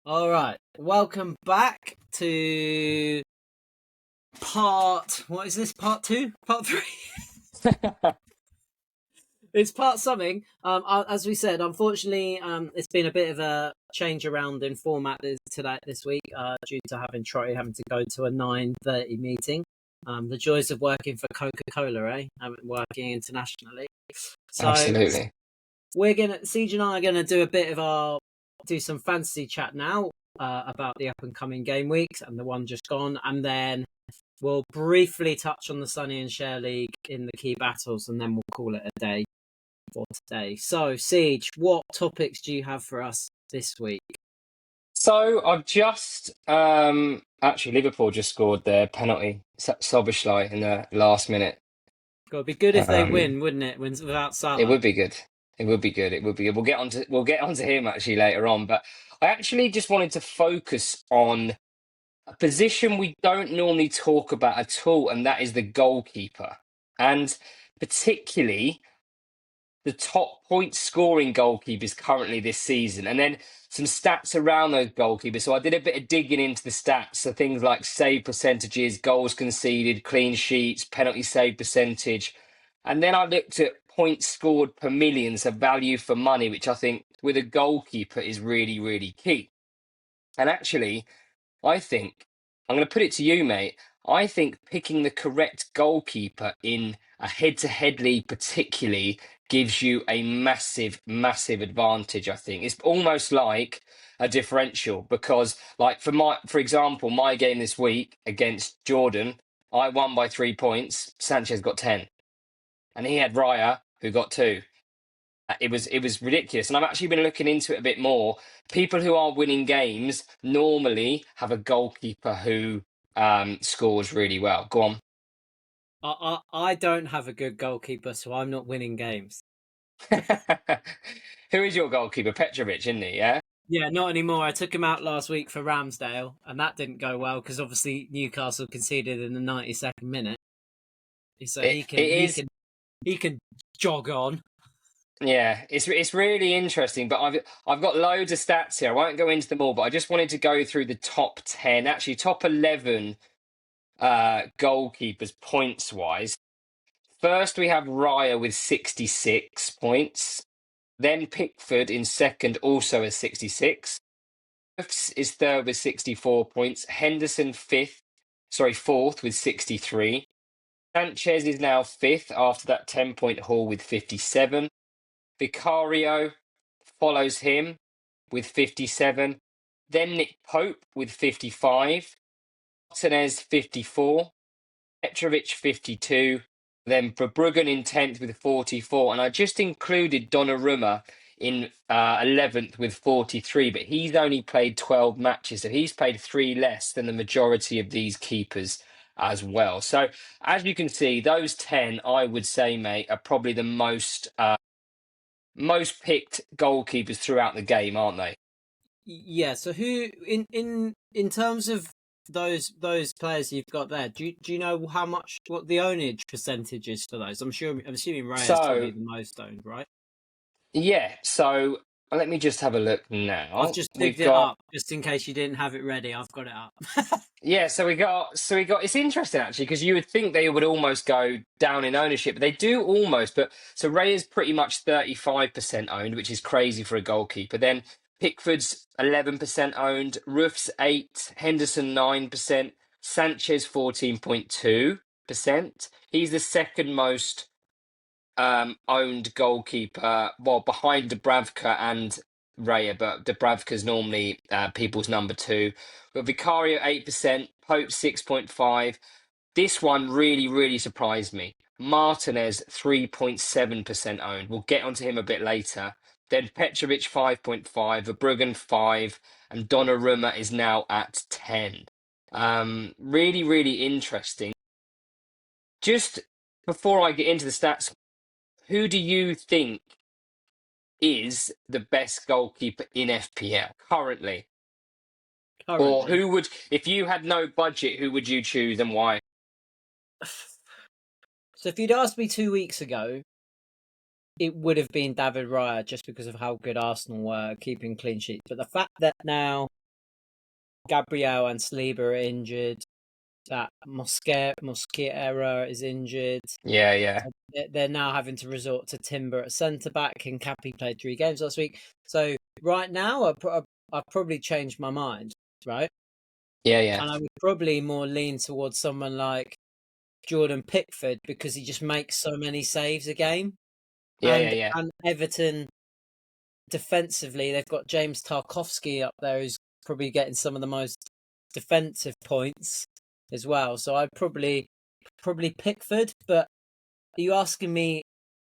All right, welcome back to what is this? Part two? Part three? It's part something. As we said, unfortunately, it's been a bit of a change around in format this week, due to having to go to a 9:30 meeting. The joys of working for Coca-Cola, eh? Working internationally. So Absolutely. Siege and I are gonna do some fantasy chat now, about the up and coming game weeks and the one just gone, and then we'll briefly touch on the Sonny Schar League in the key battles, and then we'll call it a day for today. So, Siege, what topics do you have for us this week? So I've just actually Liverpool just scored their penalty, Soboslai in the last minute. It'd be good if they Um, win, wouldn't it? Wins without it Salah. would be good. It would be good. It would be good. We'll get onto him actually later on. But I actually just wanted to focus on a position we don't normally talk about at all, and that is the goalkeeper, and particularly the top point scoring goalkeepers currently this season, and then some stats around those goalkeepers. So I did a bit of digging into the stats. So things like save percentages, goals conceded, clean sheets, penalty save percentage. And then I looked at points scored per million, so value for money, which I think with a goalkeeper is really, really key. And actually, I think, I'm going to put it to you, mate. I think picking the correct goalkeeper in a head to head league, particularly, gives you a massive, massive advantage. I think it's almost like a differential because, like, for example, my game this week against Jordan, I won by 3 points. Sanchez got 10, and he had Raya, who got two. It was ridiculous, and I've actually been looking into it a bit more. People who are winning games normally have a goalkeeper who scores really well. Go on. I don't have a good goalkeeper, so I'm not winning games. Who is your goalkeeper? Petrovic, isn't he? Yeah. Yeah, not anymore. I took him out last week for Ramsdale, and that didn't go well because obviously Newcastle conceded in the 92nd minute. So It is. he can jog on. Yeah, it's really interesting, but I've got loads of stats here. I won't go into them all, but I just wanted to go through the top 10, actually top 11 goalkeepers points wise. First, we have Raya with 66 points. Then Pickford in second, also with 66. Crofts is third with 64 points. Henderson fourth with 63. Sanchez is now fifth after that 10-point haul with 57. Vicario follows him with 57. Then Nick Pope with 55. Martinez 54. Petrovic 52. Then Verbruggen in 10th with 44. And I just included Donnarumma in 11th with 43, but he's only played 12 matches. So he's played three less than the majority of these keepers as well. So as you can see, those 10, I would say, mate, are probably the most picked goalkeepers throughout the game, aren't they? Yeah. So who in terms of those players you've got there? Do you know what the ownage percentage is for those? I'm assuming Raya is So probably the most owned, right? yeah, so let me just have a look I've now. just We've digged it got up just in case you didn't have it ready. I've got it up. Yeah, so we got it's interesting actually because you would think they would almost go down in ownership, but they do almost. But so Ray is pretty much 35% owned, which is crazy for a goalkeeper. Then Pickford's 11% owned, Roof's 8, Henderson 9%, Sanchez 14.2%. He's the second most owned goalkeeper, well, behind Dubravka and Raya, but Dubravka's normally people's number two. But Vicario 8%, Pope 6.5. This one really, really surprised me. Martinez 3.7% owned. We'll get onto him a bit later. Then Petrovic 5.5, Verbruggen 5, and Donnarumma is now at 10. Really, really interesting. Just before I get into the stats, who do you think is the best goalkeeper in FPL currently? Or Currently, who would, if you had no budget, who would you choose and why? so if you'd asked me 2 weeks ago, it would have been David Raya just because of how good Arsenal were keeping clean sheets. But the fact that now Gabriel and Saliba are injured. That Mosquera is injured. Yeah, yeah. So they're now having to resort to Timber at centre back, and Cappy played 3 games last week. So right now, I've probably changed my mind, right? Yeah, yeah. And I would probably more lean towards someone like Jordan Pickford because he just makes so many saves a game. Yeah, yeah, And yeah. Everton defensively, they've got James Tarkowski up there who's probably getting some of the most defensive points as well. So I'd probably Pickford, but are you asking me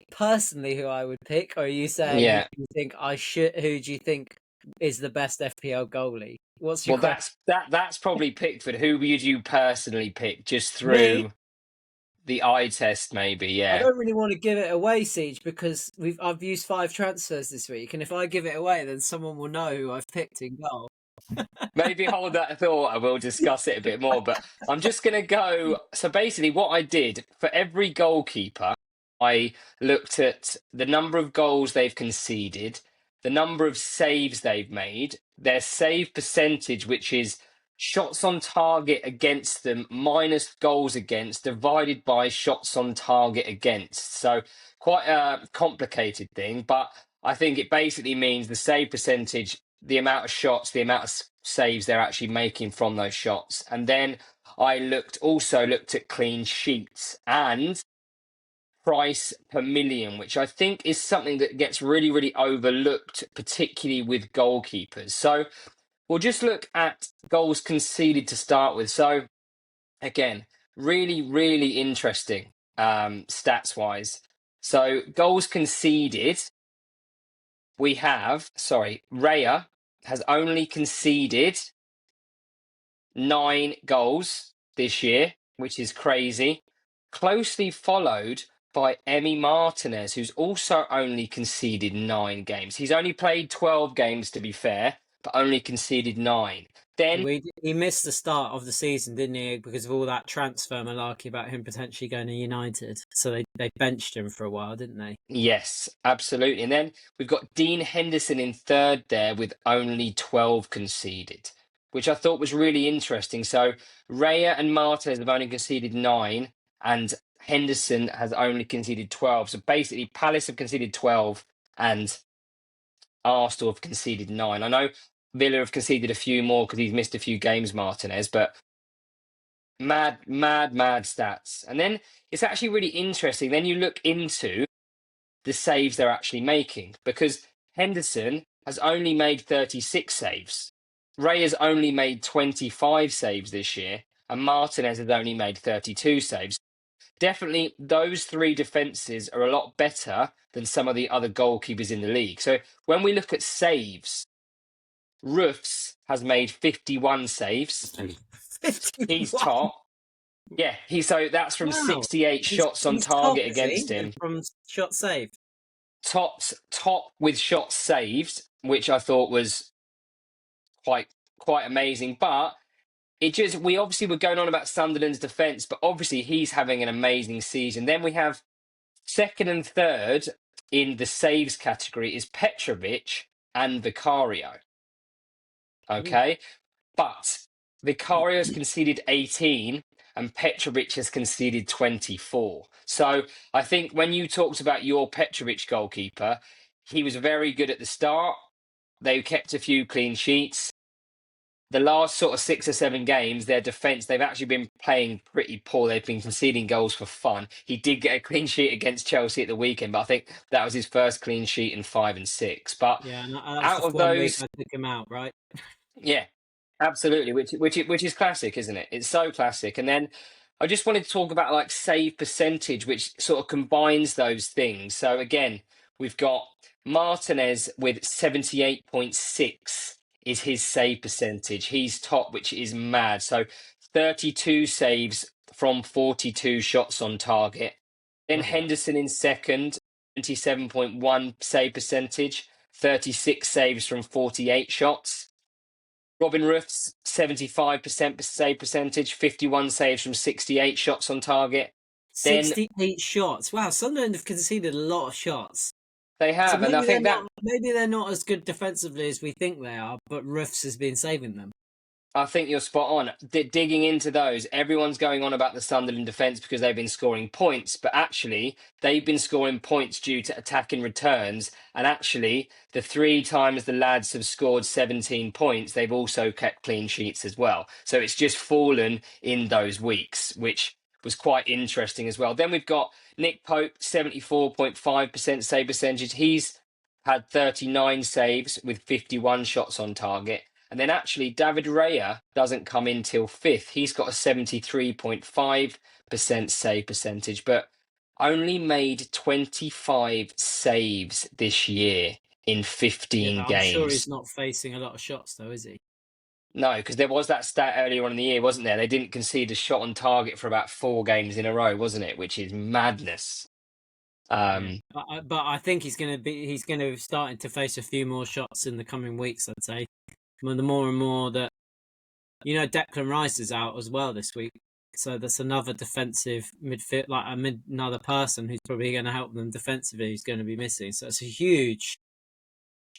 personally who I would pick, or are you saying who Yeah. do you think I should? Who do you think is the best FPL goalie? What's your Well, question? that's probably Pickford. Who would you personally pick just Me? through the eye test, maybe? I Yeah. don't really want to give it away, Siege, because I've used 5 transfers this week, and if I give it away, then someone will know who I've picked in goal. Maybe hold that thought and we'll discuss it a bit more. But I'm just going to go. So basically, what I did for every goalkeeper, I looked at the number of goals they've conceded, the number of saves they've made, their save percentage, which is shots on target against them minus goals against divided by shots on target against. So quite a complicated thing, but I think it basically means the save percentage, the amount of shots, the amount of saves they're actually making from those shots. And then I also looked at clean sheets and price per million, which I think is something that gets really, really overlooked, particularly with goalkeepers. So we'll just look at goals conceded to start with. So again, really, really interesting stats wise. So goals conceded, we have, sorry, Raya has only conceded 9 goals this year, which is crazy. Closely followed by Emi Martinez, who's also only conceded 9 games. He's only played 12 games, to be fair, but only conceded 9. Then, He missed the start of the season, didn't he? Because of all that transfer malarkey about him potentially going to United. So they benched him for a while, didn't they? yes, absolutely. And then we've got Dean Henderson in third there with only 12 conceded, which I thought was really interesting. So Raya and Martinez have only conceded 9, and Henderson has only conceded 12. So basically, Palace have conceded 12, and Arsenal have conceded 9. I know Villa have conceded a few more because he's missed a few games, Martinez, but mad, mad, mad stats. And then it's actually really interesting. Then you look into the saves they're actually making because Henderson has only made 36 saves. Ray has only made 25 saves this year, and Martinez has only made 32 saves. Definitely, those 3 defences are a lot better than some of the other goalkeepers in the league. So when we look at saves, Roofs has made 51 saves. He's 51. top. Yeah, so that's from Wow. 68 shots on He's top, target is he? against him. From shot saved. Top with shots saved, which I thought was quite amazing. But we obviously were going on about Sunderland's defence, but obviously he's having an amazing season. Then we have second and third in the saves category is Petrovic and Vicario. Ooh. Okay, but Vicario has conceded 18 and Petrovic has conceded 24. So I think when you talked about your Petrovic goalkeeper, he was very good at the start. They kept a few clean sheets. The last sort of 6 or 7 games, their defence, they've actually been playing pretty poor. They've been conceding goals for fun. He did get a clean sheet against Chelsea at the weekend, but I think that was his first clean sheet in 5 and 6. But Yeah, and that was out just of 1 week those, I took him out, right? yeah, absolutely, which is classic, isn't it? It's so classic. And then I just wanted to talk about like save percentage, which sort of combines those things. So again, we've got Martinez with 78.6 is his save percentage. He's top, which is mad. So 32 saves from 42 shots on target. Then Bloody hell. Henderson in second, 27.1 save percentage, 36 saves from 48 shots. Robin Roof's 75% save percentage, 51 saves from 68 shots on target. Then 68 shots. Wow, Sunderland have conceded a lot of shots. they So have, and I think that maybe they're not as good defensively as we think they are, but Roofs has been saving them. I think you're spot on. Digging into those, everyone's going on about the Sunderland defence because they've been scoring points, but actually, they've been scoring points due to attacking returns. And actually, the three times the lads have scored 17 points, they've also kept clean sheets as well. So it's just fallen in those weeks, which was quite interesting as well. Then we've got Nick Pope, 74.5% save percentage. He's had 39 saves with 51 shots on target. And then actually, David Raya doesn't come in till fifth. He's got a 73.5% save percentage, but only made 25 saves this year in Yeah, 15 I'm sure games. he's not facing a lot of shots, though, is he? No, because there was that stat earlier on in the year, wasn't there? They didn't concede a shot on target for about 4 games in a row, wasn't it? Which is madness. Yeah, Um, but I think he's going to starting to face a few more shots in the coming weeks. I'd say, the more and more that Declan Rice is out as well this week, so that's another defensive midfield, like another person who's probably going to help them defensively. Who's going to be missing, so it's a huge,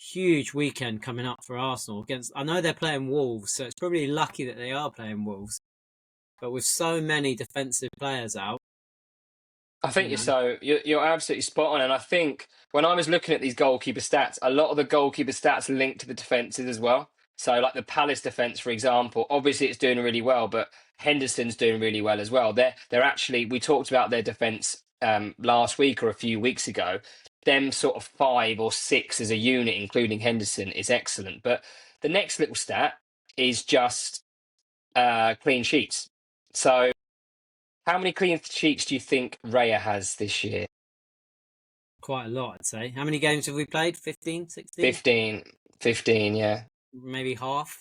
huge weekend coming up for Arsenal against. I know they're playing Wolves, so it's probably lucky that they are playing Wolves. But with so many defensive players out, I think you you're know, so you're absolutely spot on, and I think when I was looking at these goalkeeper stats, a lot of the goalkeeper stats are linked to the defenses as well. So, like the Palace defense, for example, obviously it's doing really well, but Henderson's doing really well as well. They're actually we talked about their defense last week or a few weeks ago. Them sort of 5 or 6 as a unit, including Henderson, is excellent. But the next little stat is just clean sheets. So. How many clean sheets do you think Raya has this year? quite a lot, I'd say. How many games have we played? 15, 16? 15, 15, yeah. Maybe half.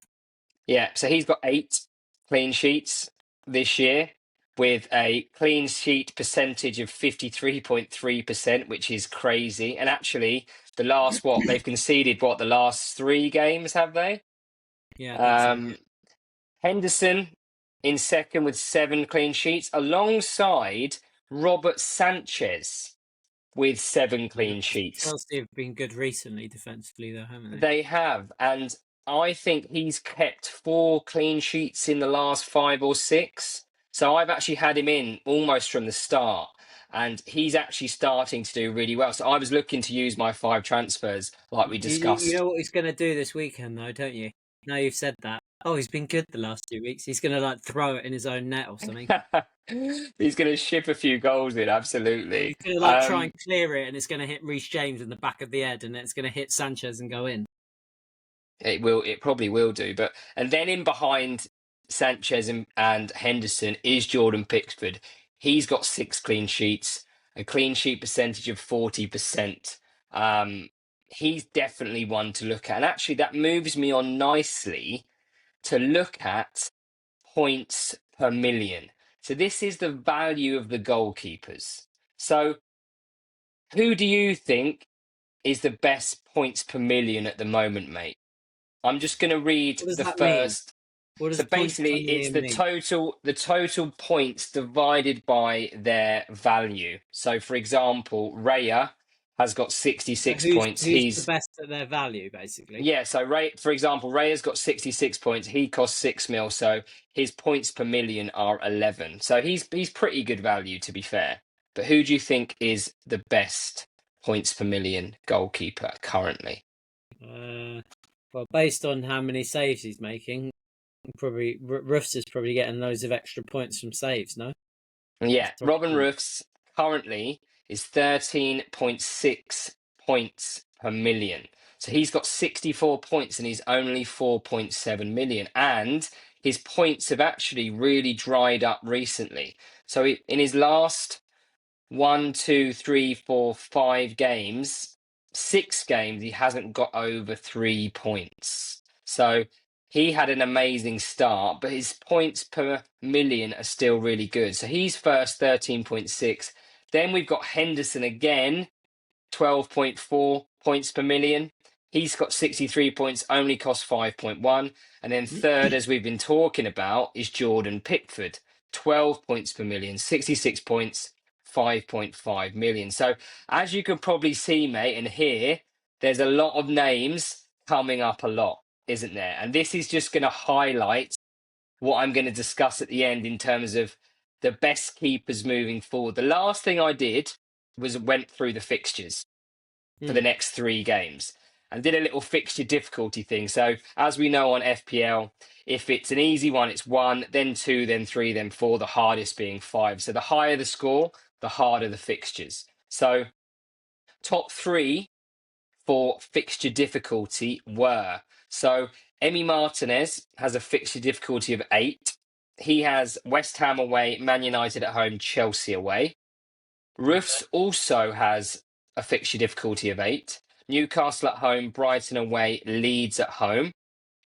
Yeah, so he's got 8 clean sheets this year with a clean sheet percentage of 53.3%, which is crazy. And actually, the last they've conceded the last 3 games, have they? Yeah, I think so. Yeah. Um, Henderson in second with 7 clean sheets, alongside Robert Sanchez with 7 clean sheets. Chelsea have been good recently defensively, though, haven't they? They have, and I think he's kept 4 clean sheets in the last 5 or 6. So I've actually had him in almost from the start, and he's actually starting to do really well. So I was looking to use my 5 transfers, like we You discussed. know what he's going to do this weekend, though, don't you? Now you've said that. Oh, he's been good the last 2 weeks. He's going to like throw it in his own net or something. He's going to ship a few goals in, absolutely. He's going to like try and clear it, and it's going to hit Reece James in the back of the head, and it's going to hit Sanchez and go in. It will. It probably will do. But and then in behind Sanchez and Henderson is Jordan Pickford. He's got 6 clean sheets, a clean sheet percentage of 40%. He's definitely one to look at. And actually, that moves me on nicely to look at points per million. So this is the value of the goalkeepers. So who do you think is the best points per million at the moment, mate? I'm just going to read What does the that mean? first. What So does points per basically, it's million mean? the total points divided by their value. So, for example, Raya has got So 66 who's points. who's the He's best at their value, basically? yeah. So Ray, for example, Raya's got 66 points. He costs 6 mil. So his points per million are 11. So he's pretty good value, to be fair. But who do you think is the best points per million goalkeeper currently? Well, based on how many saves he's making, probably Ruffs is probably getting loads of extra points from saves. No, Yeah, off the top of Robin my head. Roofs currently is 13.6 points per million. So he's got 64 points and he's only 4.7 million. And his points have actually really dried up recently. So in his last 1, 2, 3, 4, 5 games, 6 games, he hasn't got over 3 points. So he had an amazing start, but his points per million are still really good. So he's first, 13.6. Then we've got Henderson again, 12.4 points per million. He's got 63 points, only costs 5.1. And then third, as we've been talking about, is Jordan Pickford, 12 points per million, 66 points, 5.5 million. So as you can probably see, mate, and hear, there's a lot of names coming up a lot, isn't there? And this is just going to highlight what I'm going to discuss at the end in terms of the best keepers moving forward. The last thing I did was went through the fixtures for the next 3 games and did a little fixture difficulty thing. So as we know on FPL, if it's an easy one, it's 1, then 2, then 3, then 4, the hardest being 5. So the higher the score, the harder the fixtures. So top 3 for fixture difficulty were, so Emi Martinez has a fixture difficulty of 8. He has West Ham away, Man United at home, Chelsea away. Roofs also has a fixture difficulty of 8. Newcastle at home, Brighton away, Leeds at home.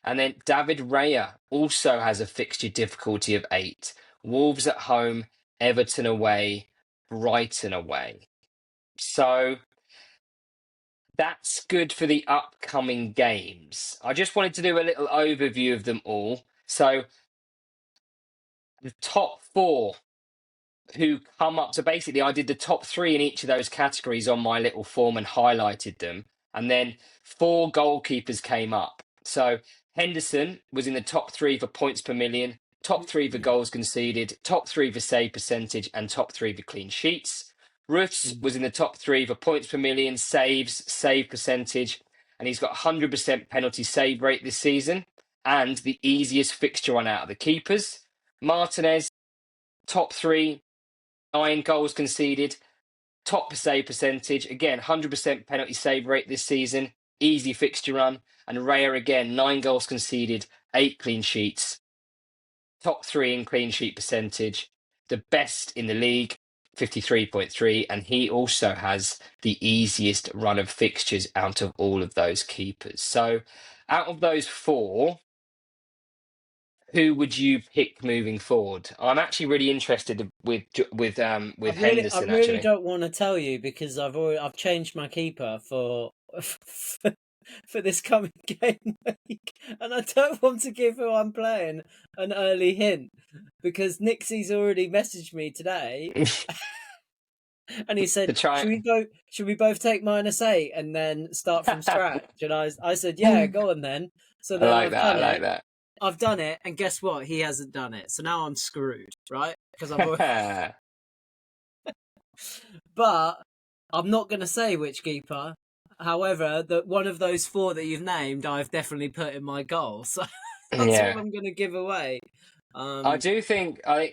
And then David Raya also has a fixture difficulty of 8. Wolves at home, Everton away, Brighton away. So that's good for the upcoming games. I just wanted to do a little overview of them all. So the top 4 who come up. So basically, I did the top 3 in each of those categories on my little form and highlighted them. And then 4 goalkeepers came up. So Henderson was in the top 3 for points per million, top 3 for goals conceded, top 3 for save percentage, and top 3 for clean sheets. Roofs was in the top 3 for points per million, saves, save percentage, and he's got 100% penalty save rate this season and the easiest fixture run out of the keepers. Martinez, top 3, 9 goals conceded, top save percentage, again, 100% penalty save rate this season, easy fixture run. And Raya, again, 9 goals conceded, 8 clean sheets, top 3 in clean sheet percentage, the best in the league, 53.3. And he also has the easiest run of fixtures out of all of those keepers. So out of those 4, who would you pick moving forward? I'm actually really interested with I Henderson. really Actually, don't want to tell you because I've changed my keeper for for this coming game week, and I don't want to give who I'm playing an early hint because Nixie's already messaged me today, and he to said, try. Should we both take -8 and then start from scratch?" And I said, "Yeah, go on then." So I then like I've that. I done like it. that. I've done it, and guess what? He hasn't done it. So now I'm screwed, right? Because I've already... But I'm not going to say which keeper. However, that one of those 4 that you've named, I've definitely put in my goal. So that's all Yeah, I'm going to give away. I Um, do think I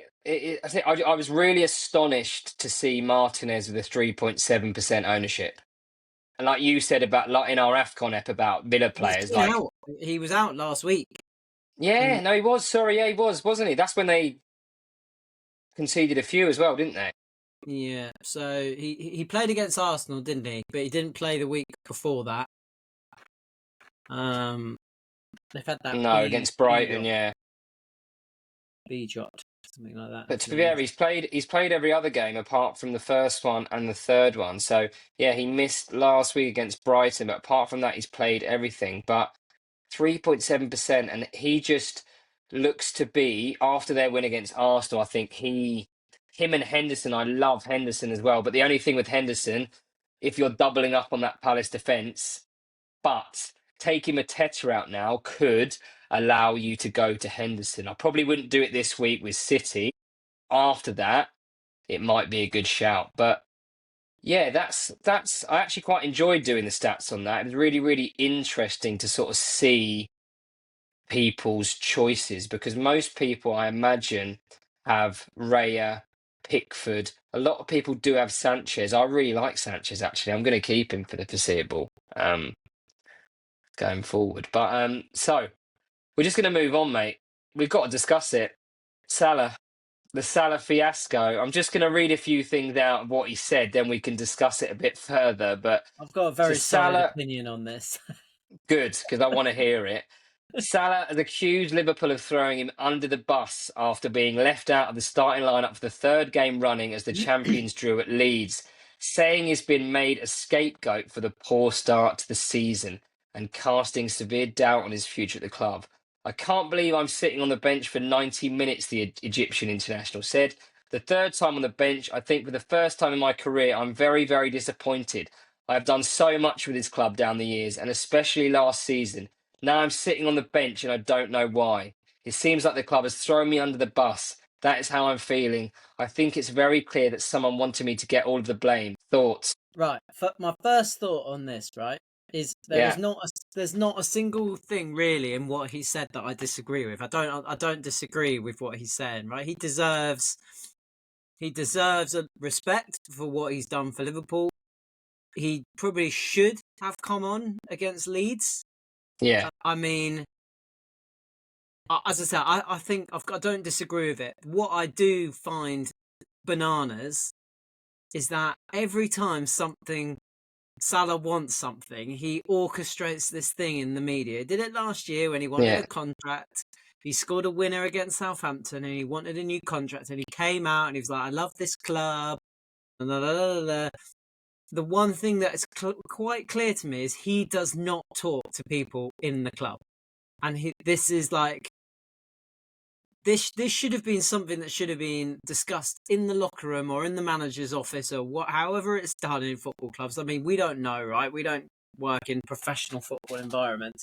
think I was really astonished to see Martinez with a 3.7% ownership. And like you said about like in our AFCON ep about Villa he's players, been like out. He was out last week. yeah, He, no, he was. Sorry, yeah, he was, wasn't he? That's when they conceded a few as well, didn't they? yeah. So he played against Arsenal, didn't he? But he didn't play the week before that. Um, they've had that No, against Brighton, yeah. B jot, something like that. But His to be name. fair, he's played every other game apart from the first one and the third one. So yeah, he missed last week against Brighton, but apart from that, he's played everything. But 3.7%, and he just looks to be after their win against Arsenal. I think him and Henderson. I love Henderson as well. But the only thing with Henderson, if you're doubling up on that Palace defence, but taking Mateta out now could allow you to go to Henderson. I probably wouldn't do it this week with City. After that, it might be a good shout. But yeah, that's I actually quite enjoyed doing the stats on that. It was really, really interesting to sort of see people's choices because most people, I imagine, have Raya, Pickford. A lot of people do have Sanchez. I really like Sanchez actually. I'm going to keep him for the foreseeable going forward. But so we're just going to move on, mate. We've got to discuss it. Salah, the Salah fiasco. I'm just going to read a few things out of what he said, then we can discuss it a bit further. But I've got a so very solid Salah, opinion on this. good, because I want to hear it. Salah has accused Liverpool of throwing him under the bus after being left out of the starting lineup for the 3rd game running as the champions drew at Leeds, saying he's been made a scapegoat for the poor start to the season and casting severe doubt on his future at the club. I can't believe I'm sitting on the bench for 90 minutes, the Egyptian international said. The 3rd time on the bench, I think for the first time in my career, I'm very, very disappointed. I have done so much with this club down the years, and especially last season. Now I'm sitting on the bench and I don't know why. It seems like the club has thrown me under the bus. That is how I'm feeling. I think it's very clear that someone wanted me to get all of the blame. Thoughts? Right. My first thought on this, right, is Yeah, there's not a single thing really in what he said that I disagree with. I don't disagree with what he's saying. Right. He deserves a respect for what he's done for Liverpool. He probably should have come on against Leeds. yeah, I mean, as I said, I think I don't disagree with it. What I do find bananas is that every time something Salah wants something, he orchestrates this thing in the media. He did it last year when he wanted yeah, a contract. He scored a winner against Southampton and he wanted a new contract. And he came out and he was like, I love this club. The one thing that is quite clear to me is he does not talk to people in the club. And this is like, this should have been something that should have been discussed in the locker room or in the manager's office or however it's done in football clubs. I mean, we don't know, right? We don't work in professional football environments,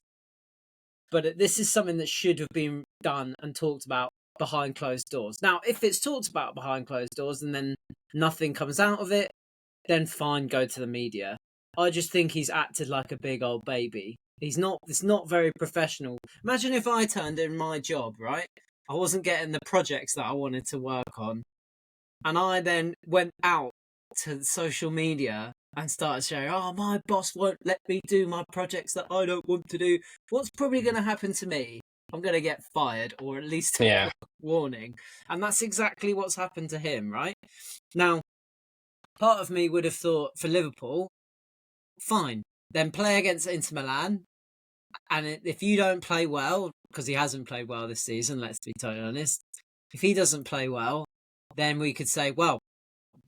but this is something that should have been done and talked about behind closed doors. Now, if it's talked about behind closed doors and then nothing comes out of it, then fine, go to the media. I just think he's acted like a big old baby. It's not very professional. Imagine if I turned in my job, right? I wasn't getting the projects that I wanted to work on. And I then went out to social media and started sharing, oh, my boss won't let me do my projects that I don't want to do. What's probably going to happen to me? I'm going to get fired or at least yeah, a warning. And that's exactly what's happened to him, right? Now, part of me would have thought for Liverpool, fine, then play against Inter Milan. And if you don't play well, because he hasn't played well this season, let's be totally honest. If he doesn't play well, then we could say, well,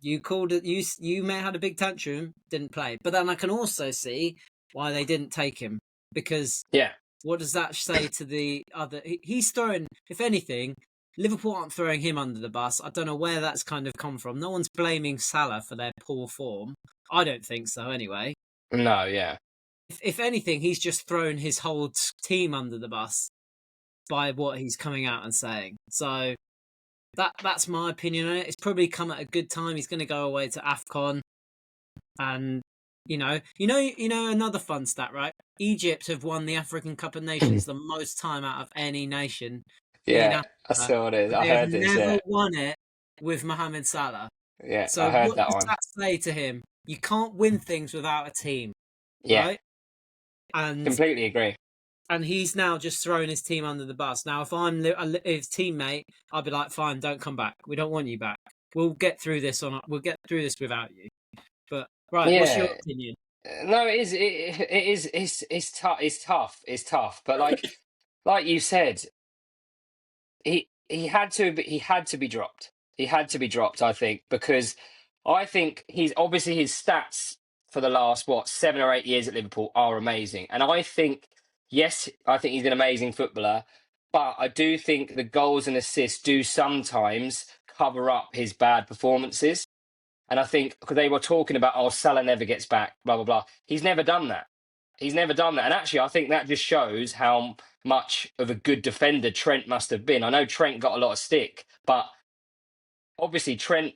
you called it. You may have had a big tantrum, didn't play. But then I can also see why they didn't take him because yeah. what does that say to the other? He's throwing, if anything, Liverpool aren't throwing him under the bus. I don't know where that's kind of come from. No one's blaming Salah for their poor form. I don't think so, anyway. No, yeah. If anything, he's just thrown his whole team under the bus by what he's coming out and saying. So that's my opinion on it. It's probably come at a good time. He's going to go away to AFCON, and another fun stat, right? Egypt have won the African Cup of Nations the most time out of any nation in Yeah, I Africa, saw this. but I they have heard this. never Yeah, won it with Mohamed Salah. yeah, I So heard what that does one. that say to him? You can't win things without a team, Yeah, right? And completely agree. he's now just throwing his team under the bus. Now, if I'm his teammate, I'd be like, fine, don't come back. We don't want you back. We'll get through this we'll get through this without you. But right, what's your Yeah, opinion? no, it is. It is. It's tough. It's tough. It's tough. But like you said, he had to. He had to be dropped. He had to be dropped. I think because I think he's obviously his stats for the last 7 or 8 years at Liverpool are amazing, and I think yes, I think he's an amazing footballer. But I do think the goals and assists do sometimes cover up his bad performances. And I think because they were talking about, oh, Salah never gets back, blah, blah, blah. He's never done that. He's never done that. And actually, I think that just shows how much of a good defender Trent must have been. I know Trent got a lot of stick, but obviously Trent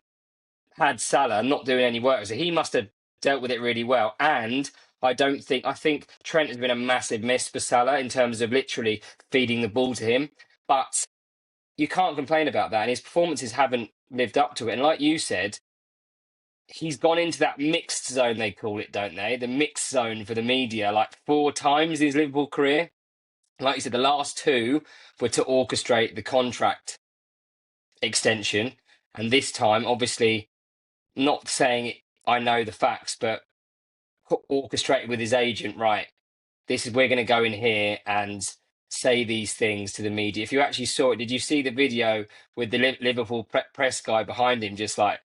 had Salah not doing any work. So he must have dealt with it really well. And I think Trent has been a massive miss for Salah in terms of literally feeding the ball to him. But you can't complain about that. And his performances haven't lived up to it. And like you said, he's gone into that mixed zone, they call it, don't they? The mixed zone for the media, like 4 times in his Liverpool career. Like you said, the last two were to orchestrate the contract extension. And this time, obviously, not saying I know the facts, but orchestrated with his agent, right? This is, we're going to go in here and say these things to the media. If you actually saw it, did you see the video with the Liverpool press guy behind him, just like,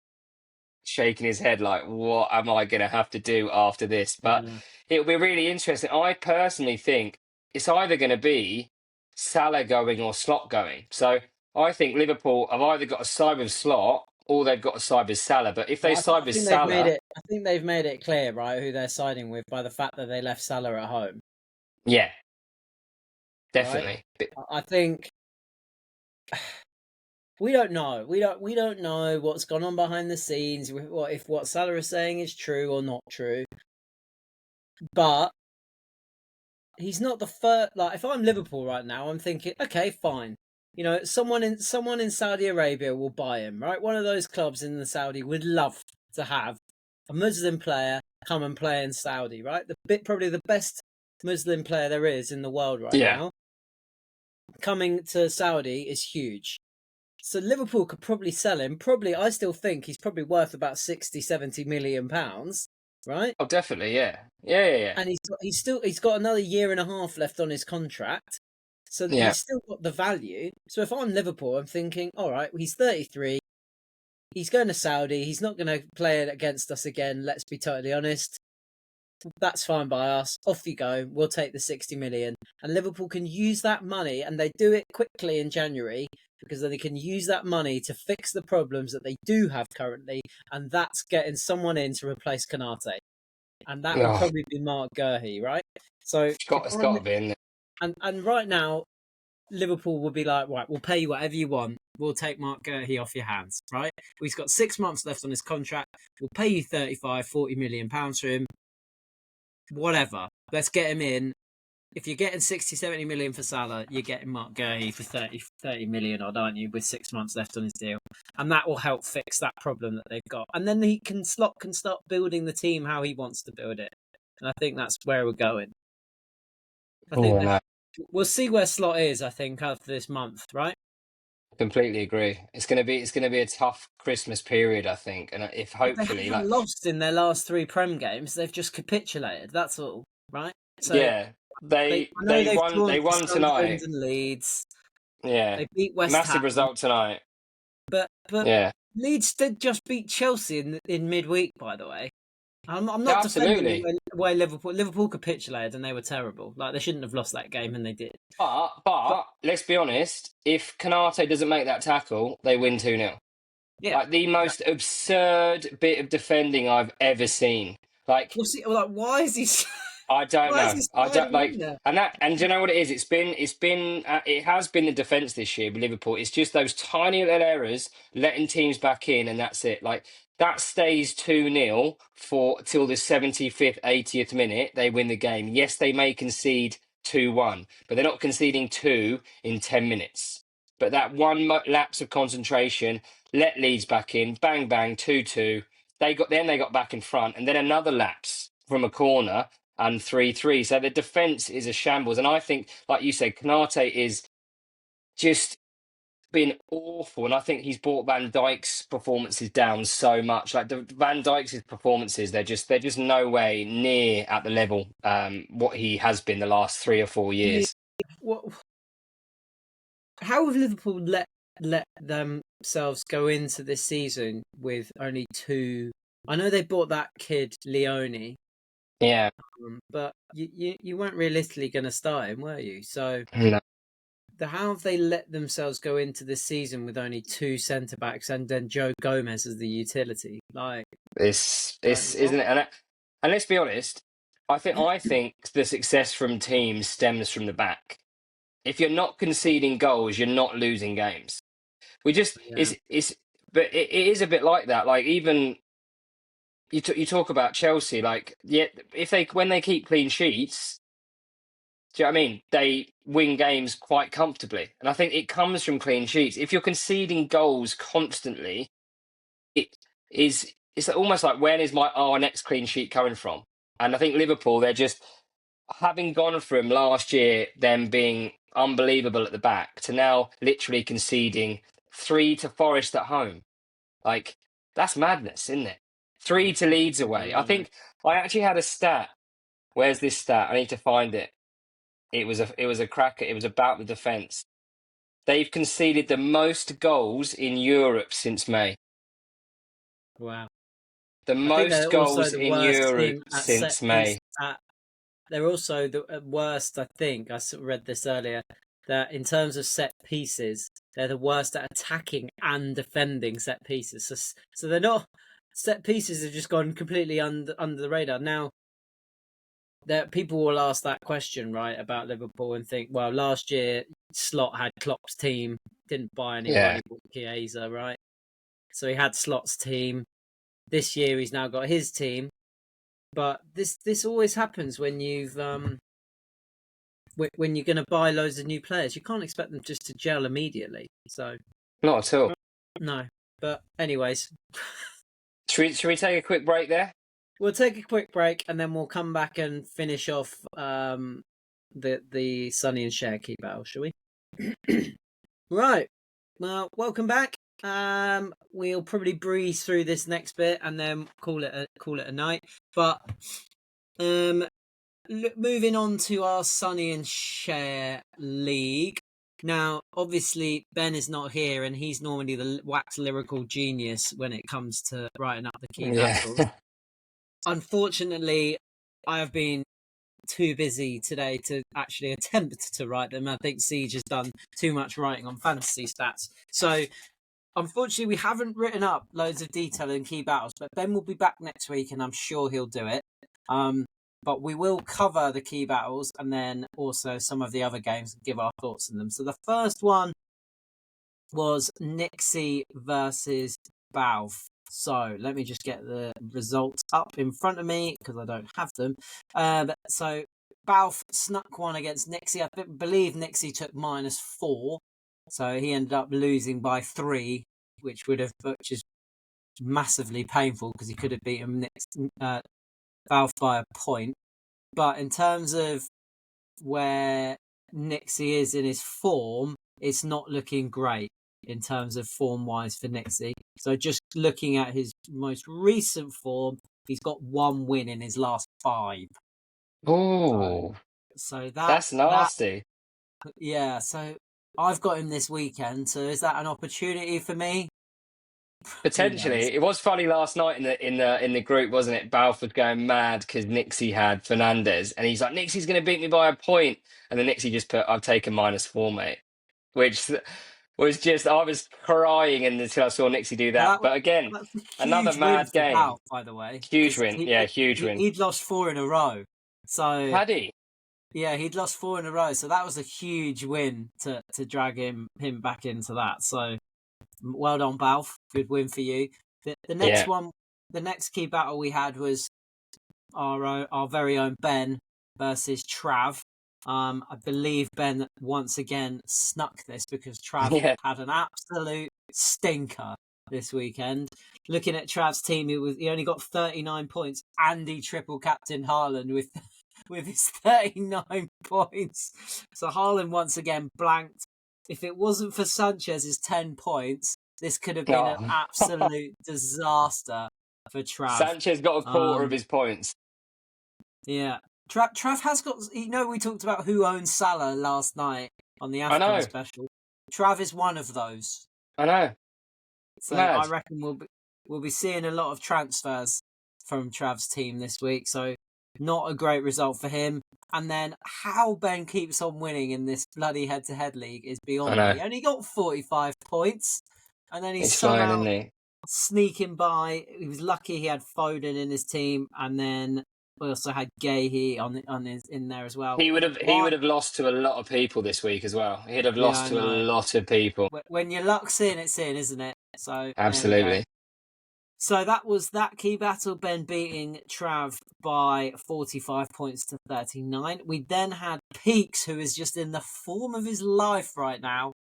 shaking his head like, what am I going to have to do after this? But Yeah. it'll be really interesting. I personally think it's either going to be Salah going or Slot going. So I think Liverpool have either got to side with Slot or they've got to side with Salah. But if they side I with think they've made Salah, it. I think they've made it clear, right, who they're siding with by the fact that they left Salah at home, yeah, right? definitely. I think we don't know. We don't know what's gone on behind the scenes. What Salah is saying is true or not true. But he's not the first. Like, if I'm Liverpool right now, I'm thinking, okay, fine. You know, someone in Saudi Arabia will buy him, right? One of those clubs in the Saudi would love to have a Muslim player come and play in Saudi, right? Probably the best Muslim player there is in the world right Yeah. now. Coming to Saudi is huge. So Liverpool could probably sell him. Probably, I still think he's probably worth about 60, 70 million pounds, right? Oh, definitely. Yeah. Yeah. And he's got another year and a half left on his contract, so Yeah. he's still got the value. So if I'm Liverpool, I'm thinking, all right, he's 33. He's going to Saudi. He's not going to play it against us again. Let's be totally honest. That's fine by us. Off you go. We'll take the 60 million. And Liverpool can use that money, and they do it quickly in January because they can use that money to fix the problems that they do have currently, and that's getting someone in to replace Kanate. And that would Oh, probably be Mark Gurhey, right? So it's got to be in there. and right now, Liverpool will be like, right, we'll pay you whatever you want. We'll take Mark Gurhey off your hands, right? He's got 6 months left on his contract. We'll pay you 35, 40 million pounds for him. Whatever. Let's get him in. If you're getting 60, 70 million for Salah, you're getting Mark Gurhey for 30 million odd, aren't you, with 6 months left on his deal. And that will help fix that problem that they've got. And then Slot can start building the team how he wants to build it. And I think that's where we're going. I think Oh, no. we'll see where Slot is, I think, after this month, right? Completely agree. It's gonna be a tough Christmas period, I think, and if Well, they hopefully, haven't like, lost in their last 3 Prem games. They've just capitulated. That's all, right? So yeah, I know they've drawn they to won Sunderland tonight. and Leeds. Yeah, They beat West Ham, massive result tonight. but Yeah, Leeds did just beat Chelsea in midweek. By the way, I'm yeah, not defending absolutely. the way Liverpool capitulated and they were terrible. Like, they shouldn't have lost that game, and they did. But But let's be honest. If Kanate doesn't make that tackle, they win 2-0. yeah, Like the most exactly. absurd bit of defending I've ever seen. Like We'll see. Like, why is he? I don't Why is know. he I don't sliding in like, there? and do you know what it is? It has been the defense this year with Liverpool. It's just those tiny little errors, letting teams back in, and that's it. Like that stays 2-0 for till the 75th, 80th minute. They win the game. Yes, they may concede 2-1, but they're not conceding two in 10 minutes. But that one lapse of concentration, let Leeds back in, bang bang, 2-2. They got back in front, and then another lapse from a corner and 3-3. So the defence is a shambles. And I think, like you said, Kanate is just been awful. And I think he's brought Van Dijk's performances down so much. Like Van Dijk's performances, they're just no way near at the level what he has been the last 3 or 4 years. What? How have Liverpool let themselves go into this season with only 2? I know they bought that kid Leone, Yeah. but you weren't realistically going to start him, were you? So No. how have they let themselves go into this season with only 2 centre backs and then Joe Gomez as the utility? Like, like It's what? isn't it? And let's be honest, I think the success from teams stems from the back. If you're not conceding goals, you're not losing games. We just Yeah, it's but it is a bit like that. Like even you talk about Chelsea, like yeah, if they when they keep clean sheets, do you know what I mean? They win games quite comfortably, and I think it comes from clean sheets. If you're conceding goals constantly, it it's almost like when is our next clean sheet coming from? And I think Liverpool, they're just having gone from last year them being unbelievable at the back to now literally conceding 3 to Forest at home. Like that's madness, isn't it? Three to Leeds away. I yeah. think I actually had a stat. Where's this stat? I need to find it. It was a cracker. It was about the defence. They've conceded the most goals in Europe since May. Wow. The I think they're most also goals the in worst Europe team at set since piece. May. They're also the worst. I think I sort of read this earlier, that in terms of set pieces, they're the worst at attacking and defending set pieces. So they're not, set pieces have just gone completely under the radar. Now, that people will ask that question, right, about Liverpool and think, well, last year Slot had Klopp's team didn't buy anyone. Yeah. He bought Chiesa, right? So he had Slot's team. This year he's now got his team. But this always happens when you've when you're going to buy loads of new players. You can't expect them just to gel immediately. So Not at all. no. But anyways, Should we take a quick break there? we'll take a quick break and then we'll come back and finish off the Sonny and Schar key battle, shall we? Right. Well, welcome back. We'll probably breeze through this next bit and then call it a night. But moving on to our Sonny and Schar League. Now, obviously, Ben is not here, and he's normally the wax lyrical genius when it comes to writing up the key battles. Unfortunately, I have been too busy today to actually attempt to write them. I think Siege has done too much writing on fantasy stats. So, unfortunately, we haven't written up loads of detail in key battles, but Ben will be back next week, and I'm sure he'll do it. But we will cover the key battles and then also some of the other games and give our thoughts on them. So the first one was Nixie versus Balf. So let me just get the results up in front of me because I don't have them. So Balf snuck one against Nixie. I believe Nixie took -4. So he ended up losing by 3, which is massively painful because he could have beaten Balf by a point. But in terms of where Nixie is in his form, it's not looking great in terms of form-wise for Nixie. So just looking at his most recent form, he's got 1 win in his last 5. Oh, so that's nasty. Yeah, so I've got him this weekend. So is that an opportunity for me? Potentially, it was funny last night in the group, wasn't it? Balf was going mad because Nixie had Fernandez, and he's like, "Nixie's going to beat me by a point," and then Nixie just put, "I've taken -4, mate," which was just I was crying until I saw Nixie do that. But again, that's a another huge win mad for game. Balf, by the way. Huge win, yeah, huge win. He'd lost 4 in a row. So Had he? Yeah, he'd lost 4 in a row, so that was a huge win to drag him back into that. So well done, Balf. Good win for you. The next one, the next key battle we had was our very own Ben versus Trav. I believe Ben once again snuck this because Trav had an absolute stinker this weekend. Looking at Trav's team, he only got 39 points and he triple captained Haaland with his 39 points. So Haaland once again blanked. If it wasn't for Sanchez's 10 points, this could have been an absolute disaster for Trav. Sanchez got a quarter of his points. Yeah. Trav has got... we talked about who owns Salah last night on the AFCON special. Trav is one of those. I know. So I reckon we'll be seeing a lot of transfers from Trav's team this week. So not a great result for him. And then how Ben keeps on winning in this bloody head-to-head league is beyond me. He only got 45 points. And then he's somehow sneaking by. He was lucky he had Foden in his team. And then we also had Gahey in there as well. He would have lost to a lot of people this week as well. He'd have lost to a lot of people. When your luck's in, it's in, isn't it? So absolutely. So that was that key battle, Ben beating Trav by 45 points to 39. We then had Peaks, who is just in the form of his life right now.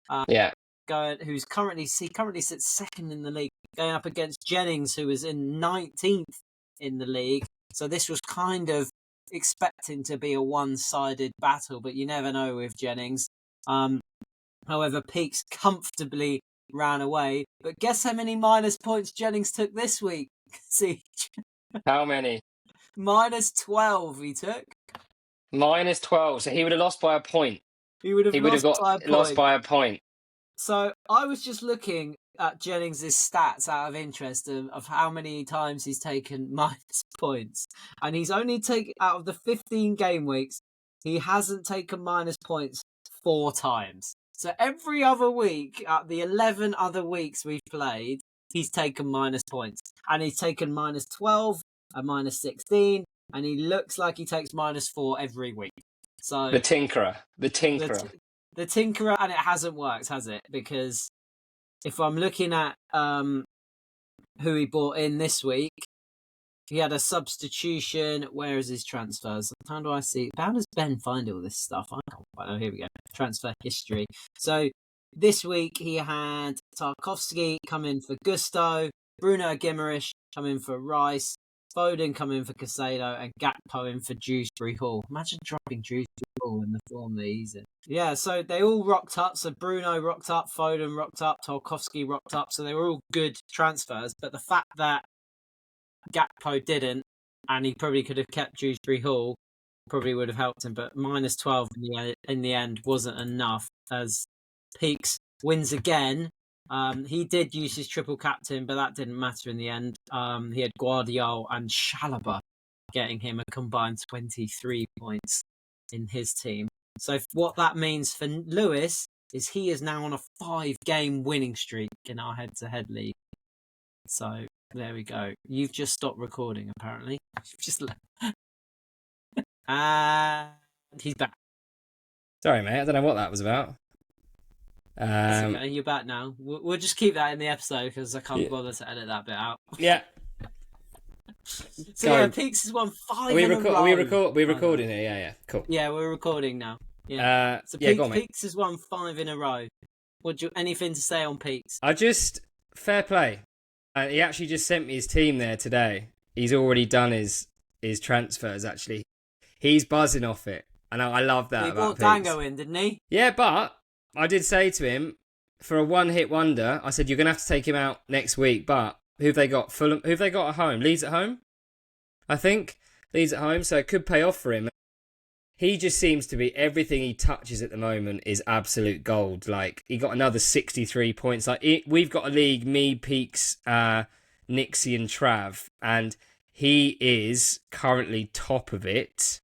Who's currently sits second in the league, going up against Jennings, who is in 19th in the league. So this was kind of expecting to be a one-sided battle, but you never know with Jennings. However, Peaks comfortably ran away. But guess how many minus points Jennings took this week, Siege? How many? -12 he took. -12. So he would have lost by a point. He would have lost by a point. So I was just looking at Jennings' stats out of interest of how many times he's taken minus points. And he's only taken, out of the 15 game weeks, he hasn't taken minus points 4 times. So every other week, at the 11 other weeks we've played, he's taken minus points. And he's taken -12 and -16. And he looks like he takes -4 every week. So the tinkerer. the tinkerer, and it hasn't worked, has it? Because if I'm looking at who he brought in this week, he had a substitution. Where is his transfers? How do I see? How does Ben find all this stuff? I can't quite know. Here we go. Transfer history. So this week he had Tarkovsky come in for Gusto, Bruno Guimaraes come in for Rice, Foden come in for Casado, and Gakpo in for Dewsbury Hall. Imagine dropping Dewsbury Hall in the form that he's in. Yeah, so they all rocked up. So Bruno rocked up, Foden rocked up, Tarkovsky rocked up. So they were all good transfers. But the fact that Gakpo didn't, and he probably could have kept Dewsbury Hall, probably would have helped him. But minus 12 in the end wasn't enough, as Peaks wins again. He did use his triple captain, but that didn't matter in the end. He had Guardiola and Chalobah getting him a combined 23 points in his team. So what that means for Lewis is he is now on a 5-game winning streak in our head-to-head league. So there we go. You've just stopped recording, apparently. Just and he's back. Sorry, mate. I don't know what that was about. Okay, you're back now. We'll just keep that in the episode because I can't bother to edit that bit out. Yeah. So yeah, Peaks has won 5 in a row. We're recording here. Yeah. Cool. Yeah, we're recording now. Yeah. So Peaks, go on, mate. Peaks has won 5 in a row. Anything to say on Peaks? Fair play. He actually just sent me his team there today. He's already done his transfers, actually. He's buzzing off it. And I love that He about brought Peaks. Dango in, didn't he? Yeah, but I did say to him, for a one-hit wonder, I said, you're going to have to take him out next week. But who've they got? Fulham. Who've they got at home? Leeds at home? I think. Leeds at home, so it could pay off for him. He just seems to be, everything he touches at the moment is absolute gold. Like, he got another 63 points. Like, we've got a league, me, Peaks, Nixie and Trav, and he is currently top of it.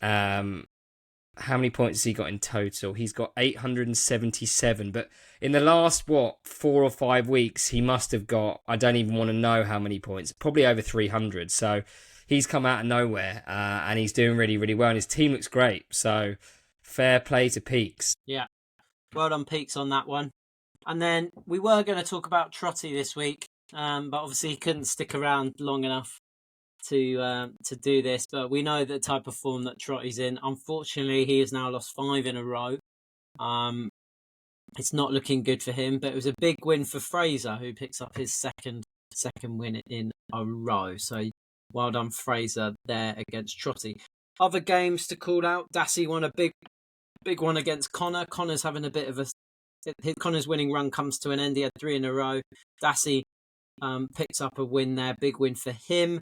How many points has he got in total? He's got 877, but in the last, 4 or 5 weeks, he must have got, I don't even want to know how many points, probably over 300. So he's come out of nowhere, and he's doing really, really well, and his team looks great. So fair play to Peaks. Yeah. Well done, Peaks, on that one. And then we were going to talk about Trotty this week, but obviously he couldn't stick around long enough to do this. But we know the type of form that Trotty's in. Unfortunately, he has now lost 5 in a row. It's not looking good for him, but it was a big win for Fraser, who picks up his second win in a row. So well done, Fraser, there against Trotty. Other games to call out: Dassey won a big one against Connor. Connor's having a bit of Connor's winning run comes to an end. He had 3 in a row. Dassey picks up a win there. Big win for him.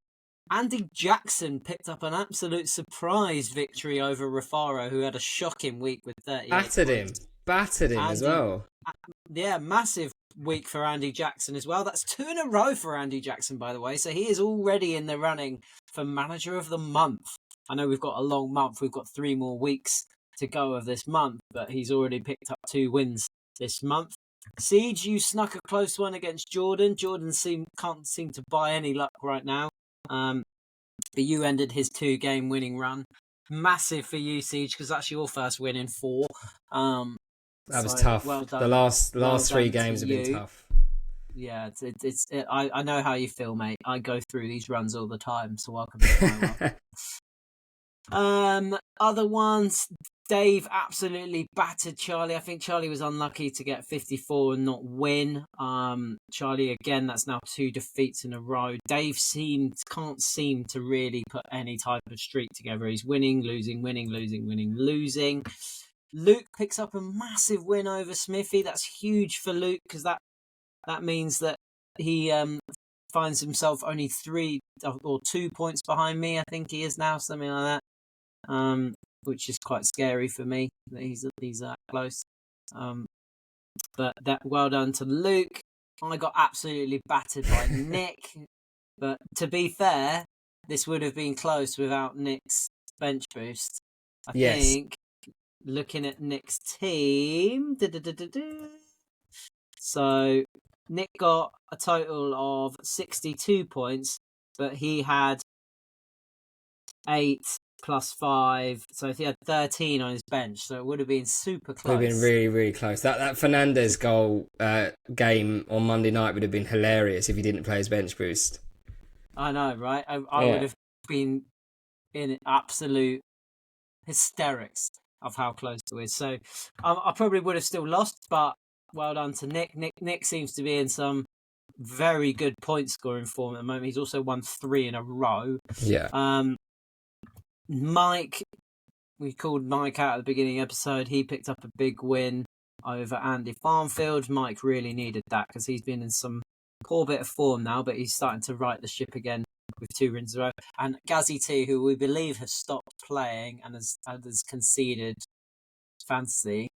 Andy Jackson picked up an absolute surprise victory over Rafaro, who had a shocking week with 38 Battered him as well. Yeah, massive week for Andy Jackson as well. That's 2 in a row for Andy Jackson, by the way. So he is already in the running for Manager of the Month. I know we've got a long month. We've got 3 more weeks to go of this month, but he's already picked up 2 wins this month. Siege, you snuck a close one against Jordan. Jordan can't seem to buy any luck right now. But you ended his 2-game winning run. Massive for you, Siege, because that's your first win in 4. That was tough. Well done. The last 3 games have been tough. Yeah, I know how you feel, mate. I go through these runs all the time, so welcome to my world. Other ones, Dave absolutely battered Charlie. I think Charlie was unlucky to get 54 and not win. Charlie, again, that's now 2 defeats in a row. Dave can't seem to really put any type of streak together. He's winning, losing, winning, losing, winning, losing. Luke picks up a massive win over Smithy. That's huge for Luke, because that means that he finds himself only 3 or 2 points behind me. I think he is now, something like that. Which is quite scary for me that he's that close. But well done to Luke. I got absolutely battered by Nick. But to be fair, this would have been close without Nick's bench boost. I think, looking at Nick's team. So Nick got a total of 62 points, but he had 8 +5. So if he had 13 on his bench, so it would have been super close. Would have been really, really close. That Fernandez goal game on Monday night would have been hilarious if he didn't play his bench boost. I know, right? I would have been in absolute hysterics of how close it was. So I probably would have still lost, but well done to Nick. Nick seems to be in some very good point scoring form at the moment. He's also won 3 in a row. Yeah. Mike, we called Mike out at the beginning of the episode. He picked up a big win over Andy Farnfield. Mike really needed that because he's been in some poor bit of form now, but he's starting to right the ship again with 2 wins in a row. And Gazzy T, who we believe has stopped playing and has conceded fantasy.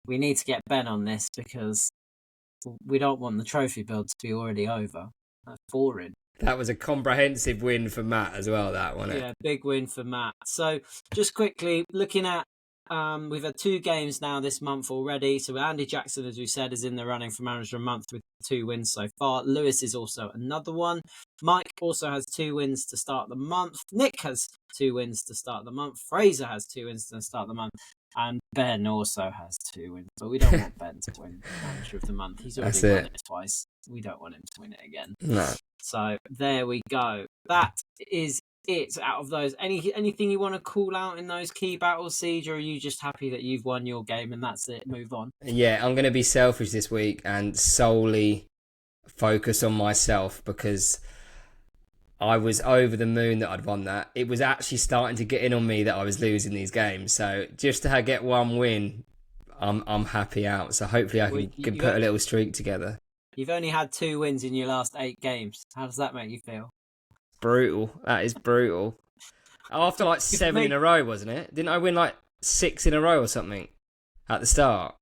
We need to get Ben on this because we don't want the trophy build to be already over. That's boring. That was a comprehensive win for Matt as well, that wasn't it? Yeah, big win for Matt. So just quickly, looking at, we've had 2 games now this month already. So Andy Jackson, as we said, is in the running for manager of the month with 2 wins so far. Lewis is also another one. Mike also has 2 wins to start the month. Nick has 2 wins to start the month. Fraser has 2 wins to start the month. And Ben also has 2 wins. But we don't want Ben to win manager of the month. He's already won it twice. We don't want him to win it again. No. So there we go. That is it out of those. Anything you want to call out in those key battles, Siege, or are you just happy that you've won your game and that's it? Move on. Yeah, I'm going to be selfish this week and solely focus on myself because I was over the moon that I'd won that. It was actually starting to get in on me that I was losing these games. So just to get 1 win, I'm happy out. So hopefully I can put a little streak together. You've only had 2 wins in your last 8 games. How does that make you feel? Brutal. That is brutal. After 7 in a row, wasn't it? Didn't I win 6 in a row or something at the start?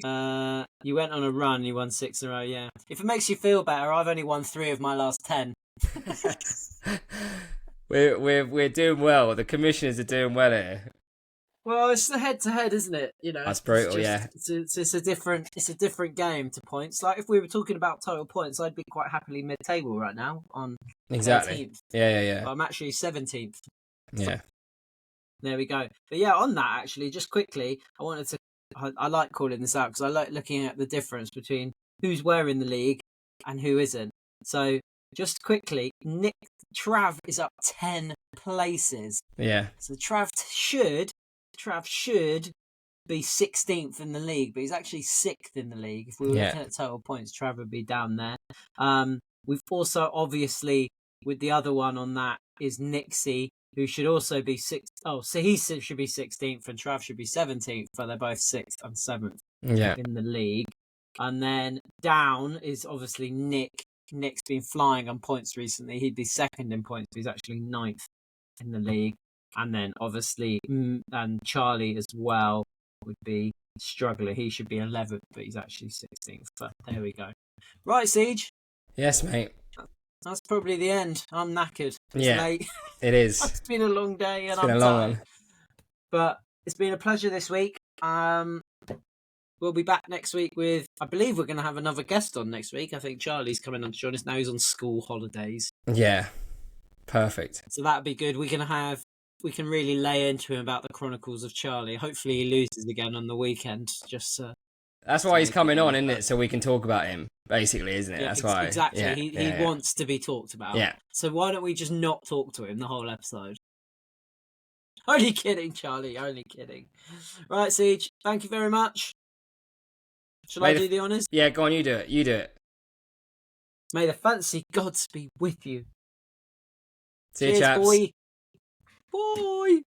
You went on a run. You won 6 in a row. Yeah. If it makes you feel better, I've only won 3 of my last 10. We're doing well. The commissioners are doing well here. Well, it's the head-to-head, isn't it? That's brutal. It's a different game to points. Like if we were talking about total points, I'd be quite happily mid-table right now on exactly. 13th. Yeah. But I'm actually 17th. Yeah. There we go. But yeah, on that actually, just quickly, I like calling this out because I like looking at the difference between who's where in the league and who isn't. So just quickly, Trav is up 10 places. Yeah. So Trav should be 16th in the league, but he's actually 6th in the league. If we were looking at total points, Trav would be down there. We've also, obviously, with the other one on that is Nixie, who should also be 6th. Oh, so he should be 16th and Trav should be 17th, but they're both 6th and 7th in the league. And then down is obviously Nick. Nick's been flying on points recently. He'd be 2nd in points, but he's actually 9th in the league. And then obviously, and Charlie as well would be struggling. He should be 11th, but he's actually 16th. But there we go. Right, Siege? Yes, mate. That's probably the end. I'm knackered. It's late. It is. It's been a long day and it's been a long one. But it's been a pleasure this week. We'll be back next week with, I believe we're going to have another guest on next week. I think Charlie's coming on to join us. Now he's on school holidays. Yeah. Perfect. So that'd be good. We can really lay into him about the Chronicles of Charlie. Hopefully he loses again on the weekend. That's why he's coming on, isn't it? So we can talk about him, basically, isn't it? Yeah, that's why. Exactly. He wants to be talked about. Yeah. So why don't we just not talk to him the whole episode? Only kidding, Charlie. Only kidding. Right, Siege. Thank you very much. Shall I do the honours? Yeah, go on. You do it. You do it. May the fancy gods be with you. See you, chaps. Boy. Boy.